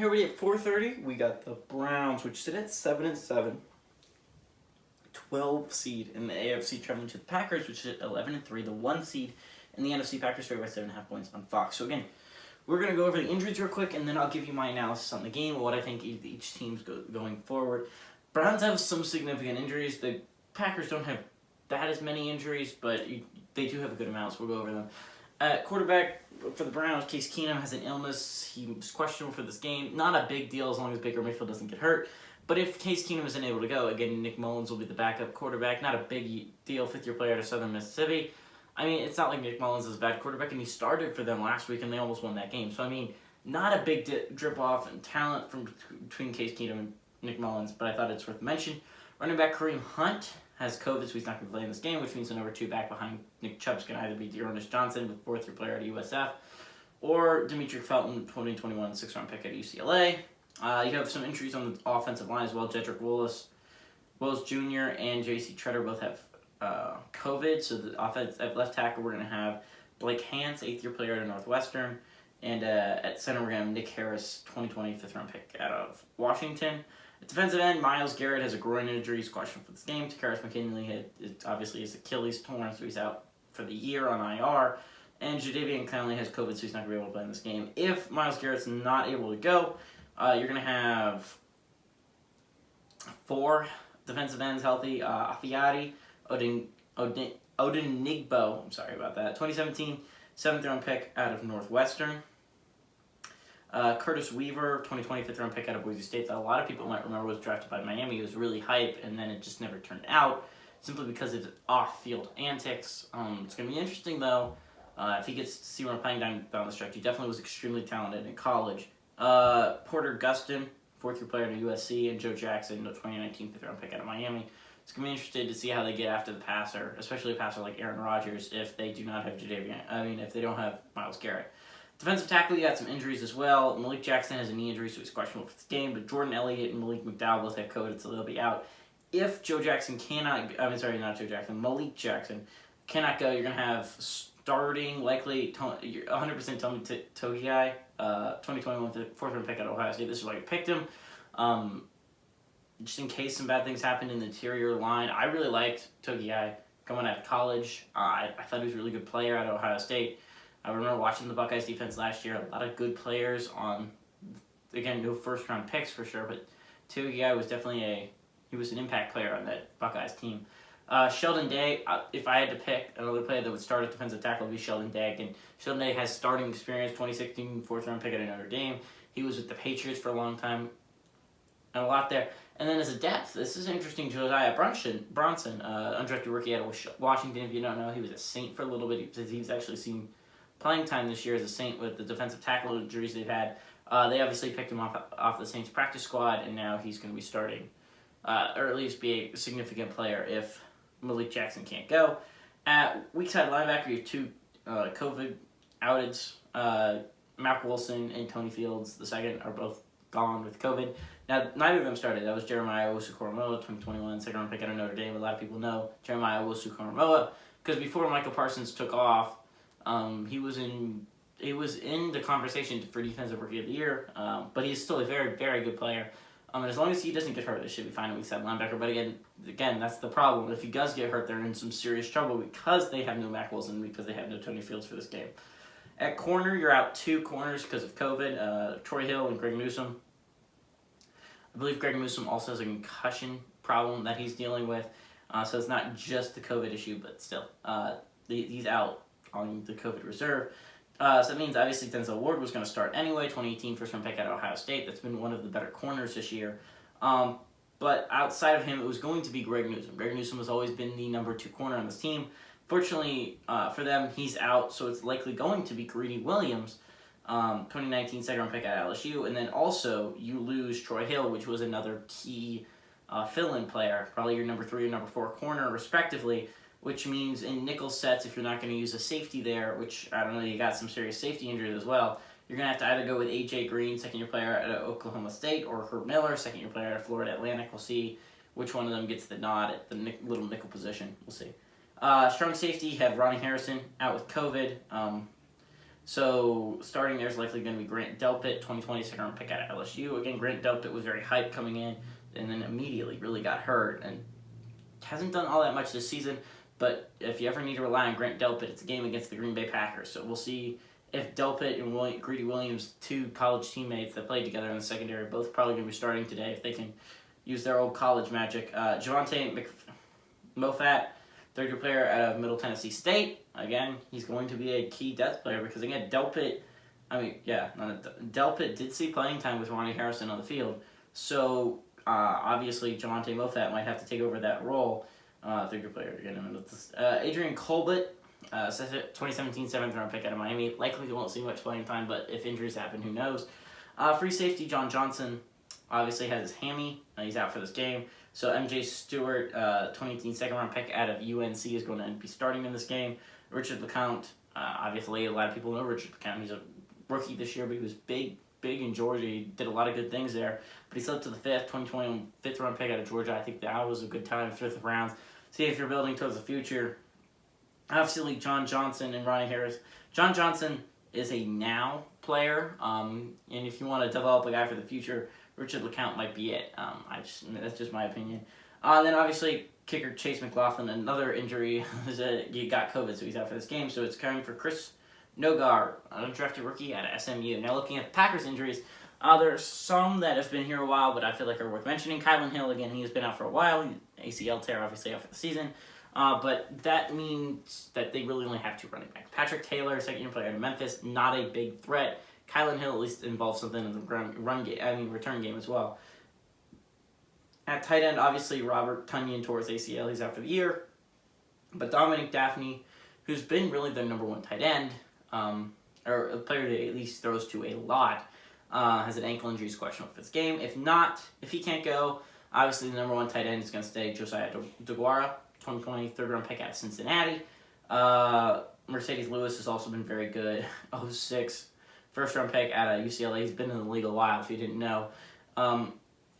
Here we at 4:30, we got the Browns, which sit at 7-7, 12 seed in the AFC, traveling to the Packers, which is at 11-3, the 1 seed in the NFC. Packers favored by 7.5 points on Fox. So again, we're going to go over the injuries real quick, and then I'll give you my analysis on the game, what I think each team's going forward. Browns have some significant injuries. The Packers don't have that as many injuries, but they do have a good amount, so we'll go over them. Quarterback for the Browns, Case Keenum has an illness. He was questionable for this game. Not a big deal as long as Baker Mayfield doesn't get hurt. But if Case Keenum isn't able to go, again, Nick Mullins will be the backup quarterback. Not a big deal, fifth-year player out of Southern Mississippi. I mean, it's not like Nick Mullins is a bad quarterback, and he started for them last week, and they almost won that game. So, I mean, not a big drip-off in talent from between Case Keenum and Nick Mullins, but I thought it's worth mention. Running back Kareem Hunt has COVID, so he's not going to play in this game, which means the number 2 back behind Nick Chubb's going to either be D'Ernest Johnson, the fourth-year player at USF, or Demetri Felton, 2021 6th-round pick at UCLA. You have some injuries on the offensive line as well. Jedrick Willis Jr. and J.C. Treader both have COVID, so the offense at left tackle we're going to have Blake Hance, 8th-year player at Northwestern, and at center we're going to have Nick Harris, 2020 5th-round pick out of Washington. At defensive end, Myles Garrett has a groin injury. He's questionable for this game. Takkarist McKinley obviously his Achilles torn, so he's out for the year on IR. And Jadeveon Clowney has COVID, so he's not going to be able to play in this game. If Myles Garrett's not able to go, you're going to have 4 defensive ends healthy. Afiati, Odenigbo, I'm sorry about that, 2017 7th-round pick out of Northwestern. Curtis Weaver, 2020 5th-round pick out of Boise State, that a lot of people might remember was drafted by Miami. He was really hype, and then it just never turned out, simply because of off-field antics. It's going to be interesting, though, if he gets to see where I'm playing down the stretch. He definitely was extremely talented in college. Porter Gustin, 4th-year player at USC, and Joe Jackson, the 2019 5th-round pick out of Miami. It's going to be interesting to see how they get after the passer, especially a passer like Aaron Rodgers, if they do not have if they don't have Myles Garrett. Defensive tackle, you got some injuries as well. Malik Jackson has a knee injury, so he's questionable for this game, but Jordan Elliott and Malik McDowell both have COVID, so they'll be out. If Malik Jackson cannot go, you're going to have starting, likely, 100% Tommy Togiai, 2021 4th-round pick at Ohio State. This is why you picked him. Just in case some bad things happened in the interior line. I really liked Togiai coming out of college. I thought he was a really good player at Ohio State. I remember watching the Buckeyes defense last year. A lot of good players on, again, no first-round picks for sure, but Togiai was definitely he was an impact player on that Buckeyes team. Sheldon Day, if I had to pick another player that would start at defensive tackle, it would be Sheldon Day. And Sheldon Day has starting experience, 2016 4th-round pick at Notre Dame. He was with the Patriots for a long time, and a lot there. And then as a depth, this is interesting. Josiah Bronson, undrafted rookie out of Washington. If you don't know, he was a Saint for a little bit. He's actually seen playing time this year as a Saint with the defensive tackle injuries they've had. They obviously picked him off the Saints practice squad, and now he's going to be starting, or at least be a significant player if Malik Jackson can't go. At weak side linebacker, you have 2 COVID outeds. Mack Wilson and Tony Fields, the second, are both gone with COVID. Now, neither of them started. That was Jeremiah Owusu-Koramoah, 2021 2nd-round pick out of Notre Dame. A lot of people know Jeremiah Owusu-Koramoah because before Michael Parsons took off, he was in the conversation for Defensive Rookie of the Year, but he's still a very, very good player. And as long as he doesn't get hurt, they should be fine at weak side linebacker. But again, that's the problem. If he does get hurt, they're in some serious trouble because they have no Mack Wilson, because they have no Tony Fields for this game. At corner, you're out 2 corners because of COVID, Troy Hill and Greg Newsome. I believe Greg Newsome also has a concussion problem that he's dealing with, so it's not just the COVID issue, but still, he's out on the COVID reserve. So that means obviously Denzel Ward was going to start anyway, 2018 first-round pick out of Ohio State. That's been one of the better corners this year. But outside of him, it was going to be Greg Newsome. Greg Newsome has always been the number 2 corner on this team. Fortunately for them, he's out, so it's likely going to be Greedy Williams, 2019 2nd-round pick at LSU. And then also you lose Troy Hill, which was another key fill-in player, probably your number 3 or number 4 corner, respectively, which means in nickel sets, if you're not going to use a safety there, which, I don't know, you got some serious safety injuries as well, you're going to have to either go with A.J. Green, 2nd-year player at Oklahoma State, or Herb Miller, 2nd-year player at Florida Atlantic. We'll see which one of them gets the nod at the little nickel position. We'll see. Strong safety, you have Ronnie Harrison out with COVID. So starting there is likely going to be Grant Delpit, 2020 second round pick out of LSU. Again, Grant Delpit was very hyped coming in, and then immediately really got hurt and hasn't done all that much this season. But if you ever need to rely on Grant Delpit, it's a game against the Green Bay Packers. So we'll see if Delpit and Greedy Williams, two college teammates that played together in the secondary, both probably going to be starting today if they can use their old college magic. Javante Mofat, third-year player out of Middle Tennessee State. Again, he's going to be a key depth player because, again, Delpit did see playing time with Ronnie Harrison on the field. So, obviously, Javante Mofat might have to take over that role. Third-year player again. Adrian Colbert, 2017 7th-round pick out of Miami. Likely won't see much playing time, but if injuries happen, who knows? Free safety John Johnson obviously has his hammy. He's out for this game. So MJ Stewart, 2018 second-round pick out of UNC, is going to be starting in this game. Richard LeCounte, obviously a lot of people know Richard LeCounte. He's a rookie this year, but he was big in Georgia. He did a lot of good things there. But he slipped to the 2020 fifth-round pick out of Georgia. I think that was a good time, fifth round. See if you're building towards the future. Obviously, John Johnson and Ronnie Harris. John Johnson is a now player, and if you want to develop a guy for the future, Richard LeCounte might be it. That's just my opinion. Then obviously kicker Chase McLaughlin, another injury. He got COVID, so he's out for this game. So it's coming for Chris Nogar, an undrafted rookie out of SMU. Now looking at the Packers injuries, there's some that have been here a while, but I feel like are worth mentioning. Kylan Hill, again, he has been out for a while. ACL tear, obviously, out for the season. But that means that they really only have two running backs. Patrick Taylor, second-year player out of Memphis, not a big threat. Kylan Hill at least involves something in the return game as well. At tight end, obviously, Robert Tonyan tore his ACL. He's out for the year. But Dominic Dafney, who's been really the number one tight end, or a player that at least throws to a lot, has an ankle injury. He's questionable for this game. If he can't go, obviously the number one tight end is going to stay Josiah DeGuara, 2020 third-round pick out of Cincinnati. Mercedes Lewis has also been very good. 06 first-round pick out of UCLA. He's been in the league a while, if you didn't know.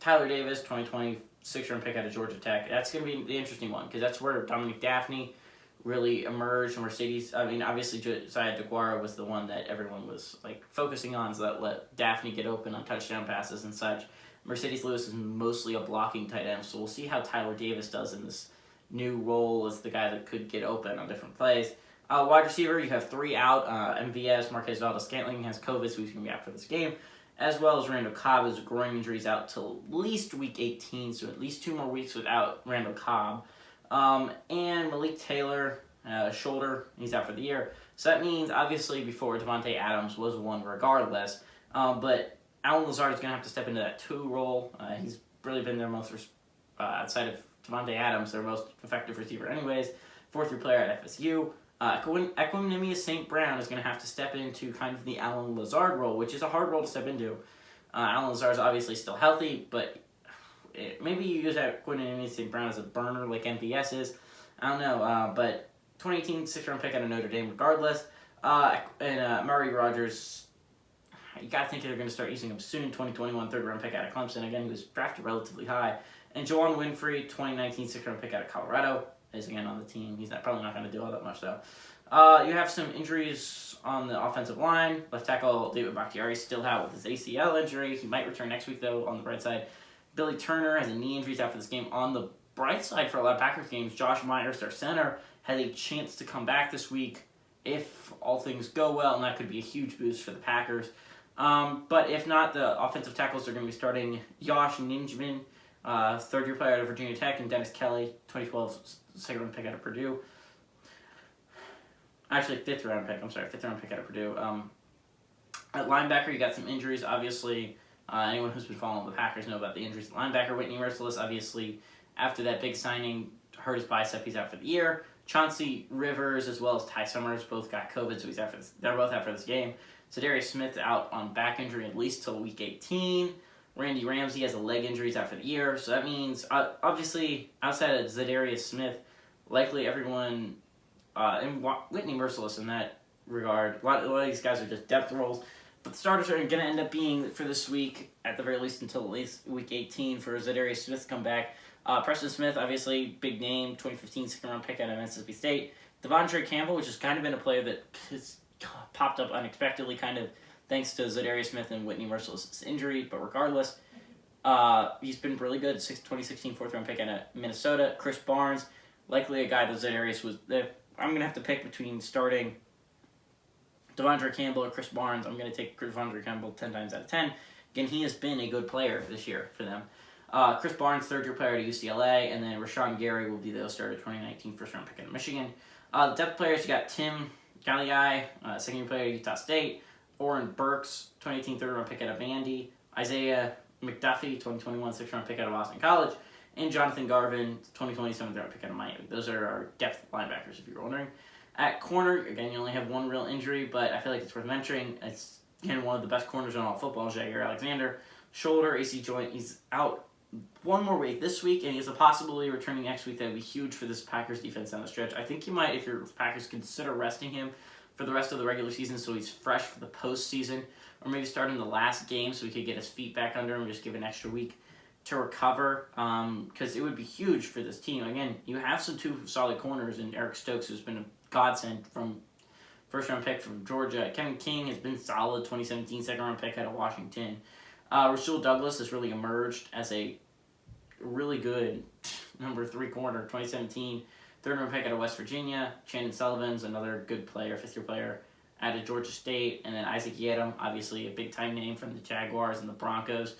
Tyler Davis, 2020 sixth-round pick out of Georgia Tech. That's going to be the interesting one because that's where Dominic Dafney really emerged. Obviously Josiah DeGuara was the one that everyone was focusing on, so that let Dafney get open on touchdown passes and such. Mercedes Lewis is mostly a blocking tight end, so we'll see how Tyler Davis does in this new role as the guy that could get open on different plays. Wide receiver, you have three out. MVS, Marquez Valdes-Scantling, has COVID, so he's going to be out for this game. As well as Randall Cobb, his groin injury is out till at least week 18, so at least 2 more weeks without Randall Cobb. And Malik Taylor, shoulder, he's out for the year. So that means, obviously, before Davante Adams was one regardless. But Allen Lazard is going to have to step into that 2 role. He's really been their most, outside of Davante Adams, their most effective receiver anyways. 4th-year player at FSU. Equanimeous St. Brown is going to have to step into kind of the Allen Lazard role, which is a hard role to step into. Allen Lazard is obviously still healthy, but maybe you use Equanimeous St. Brown as a burner like MVS is. I don't know, but 2018 6th-round pick out of Notre Dame regardless. And Murray Rogers, you got to think they're going to start using him soon. 2021 3rd-round pick out of Clemson. Again, he was drafted relatively high. And Juwann Winfrey, 2019 6th-round pick out of Colorado, is again on the team. He's probably not going to do all that much, though. You have some injuries on the offensive line. Left tackle David Bakhtiari still out with his ACL injury. He might return next week, though, on the bright side. Billy Turner has a knee injury out for this game. On the bright side for a lot of Packers games, Josh Myers, their center, has a chance to come back this week if all things go well, and that could be a huge boost for the Packers. But if not, the offensive tackles are going to be starting Josh Nijman, 3rd-year player out of Virginia Tech, and Dennis Kelly, 2012 second-round pick out of Purdue. Actually, 5th-round pick out of Purdue. At linebacker, you got some injuries. Obviously, anyone who's been following the Packers know about the injuries. Linebacker Whitney Mercilus, obviously, after that big signing, hurt his bicep. He's out for the year. Chauncey Rivers, as well as Ty Summers, both got COVID, so they're both out for this game. Za'Darius Smith out on back injury at least till week 18. Randy Ramsey has a leg injury, he's out for the year. So that means, obviously, outside of Za'Darius Smith, likely everyone, and Whitney Mercilus in that regard, a lot of these guys are just depth roles. But the starters are going to end up being, for this week, at the very least until at least week 18 for Za'Darius Smith to come back. Preston Smith, obviously, big name, 2015 second-round pick out of Mississippi State. Devondre Campbell, which has kind of been a player that has popped up unexpectedly, kind of thanks to Zadarius Smith and Whitney Merciless' injury. But regardless, he's been really good. 2016 fourth-round pick out of Minnesota. Chris Barnes, likely a guy that Zadarius was... I'm going to have to pick between starting Devondre Campbell or Chris Barnes. I'm going to take Devondre Campbell 10 times out of 10. Again, he has been a good player this year for them. Chris Barnes, third-year player to UCLA, and then Rashawn Gary will be the starter 2019 first-round pick in Michigan. The depth players, you got Tim Galliai, second-year player at Utah State. Oren Burks, 2018 third-round pick out of Vandy. Isaiah McDuffie, 2021 sixth-round pick out of Boston College. And Jonathan Garvin, 2020 seventh-round pick out of Miami. Those are our depth linebackers, if you're wondering. At corner, again, you only have one real injury, but I feel like it's worth mentioning. It's, again, one of the best corners in all football, Jair Alexander. Shoulder, AC joint, he's out one more week this week, and he has a possibility of returning next week. That would be huge for this Packers defense down the stretch. I think you might, if your Packers, consider resting him for the rest of the regular season so he's fresh for the postseason, or maybe start in the last game so he could get his feet back under him and just give an extra week to recover, because it would be huge for this team. Again, you have some two solid corners in Eric Stokes, who's been a godsend from first-round pick from Georgia. Kevin King has been solid, 2017 second-round pick out of Washington. Rasul Douglas has really emerged as a really good number 3 corner, 2017 third-round pick out of West Virginia. Chandon Sullivan's another good player, fifth-year player out of Georgia State. And then Isaac Yiadom, obviously a big-time name from the Jaguars and the Broncos.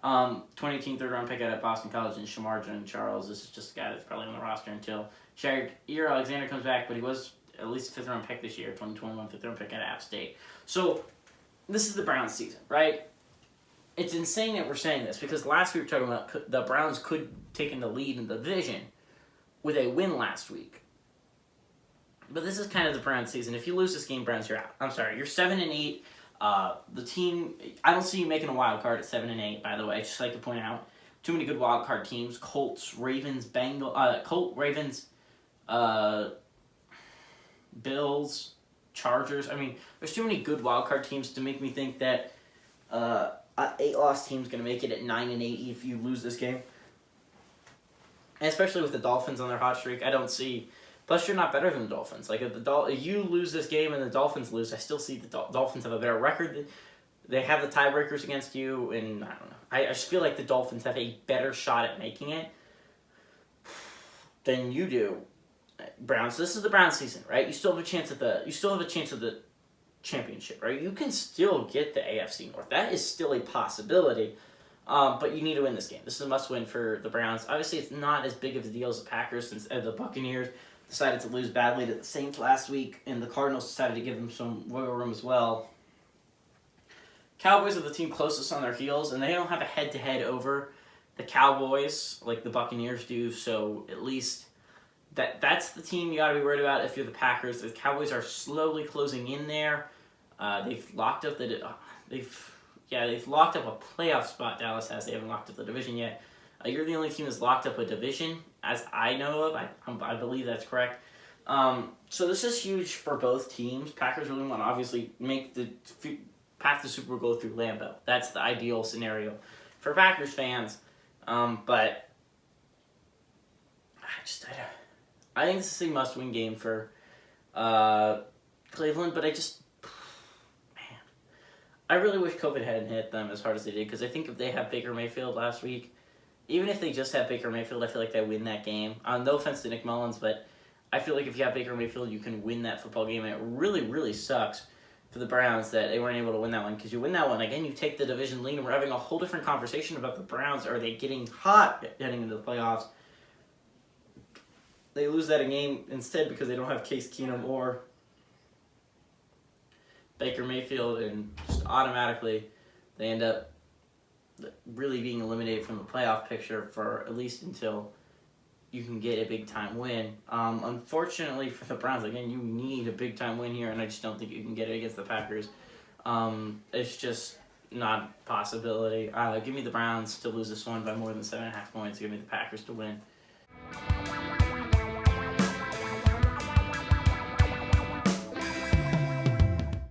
2018 third-round pick out of Boston College, and Shamar Charles. This is just a guy that's probably on the roster until Jair Alexander comes back, but he was at least a fifth-round pick this year, 2021 fifth-round pick out of App State. So this is the Browns season, right? It's insane that we're saying this, because last week we were talking about the Browns could take in the lead in the division with a win last week. But this is kind of the Browns season. If you lose this game, Browns, you're out. I'm sorry, you're 7-8. The team, I don't see you making a wild card at 7-8, by the way. I just like to point out, too many good wild card teams. Colts, Ravens, Bills, Chargers. I mean, there's too many good wild card teams to make me think that 8-loss team's going to make it at 9-8 if you lose this game. And especially with the Dolphins on their hot streak, I don't see... Plus, you're not better than the Dolphins. Like, if you lose this game and the Dolphins lose, I still see the Dolphins have a better record. They have the tiebreakers against you, and I don't know. I just feel like the Dolphins have a better shot at making it than you do. Browns. This is the Browns season, right? You still have a chance at the championship, right? You can still get the AFC North. That is still a possibility. But you need to win this game. This is a must-win for the Browns. Obviously, it's not as big of a deal as the Packers, since the Buccaneers decided to lose badly to the Saints last week, and the Cardinals decided to give them some wiggle room as well. Cowboys are the team closest on their heels, and they don't have a head-to-head over the Cowboys like the Buccaneers do, so at least that's the team you got to be worried about if you're the Packers. The Cowboys are slowly closing in there. They've locked up they've locked up a playoff spot, Dallas has. They haven't locked up the division yet. You're the only team that's locked up a division, as I know of. I believe that's correct. So this is huge for both teams. Packers really want to obviously make the path to Super Bowl through Lambeau. That's the ideal scenario for Packers fans. But I think this is a must-win game for Cleveland, but I really wish COVID hadn't hit them as hard as they did, because I think if they have Baker Mayfield last week, even if they just have Baker Mayfield, I feel like they win that game. No offense to Nick Mullins, but I feel like if you have Baker Mayfield, you can win that football game, and it really, really sucks for the Browns that they weren't able to win that one, because you win that one, again, you take the division lead, and we're having a whole different conversation about the Browns. Are they getting hot heading into the playoffs? They lose that game instead because they don't have Case Keenum or Baker Mayfield, and just automatically they end up really being eliminated from the playoff picture for at least until you can get a big-time win. Unfortunately for the Browns, again, you need a big-time win here, and I just don't think you can get it against the Packers. It's just not a possibility. Give me the Browns to lose this one by more than 7.5 points. Give me the Packers to win.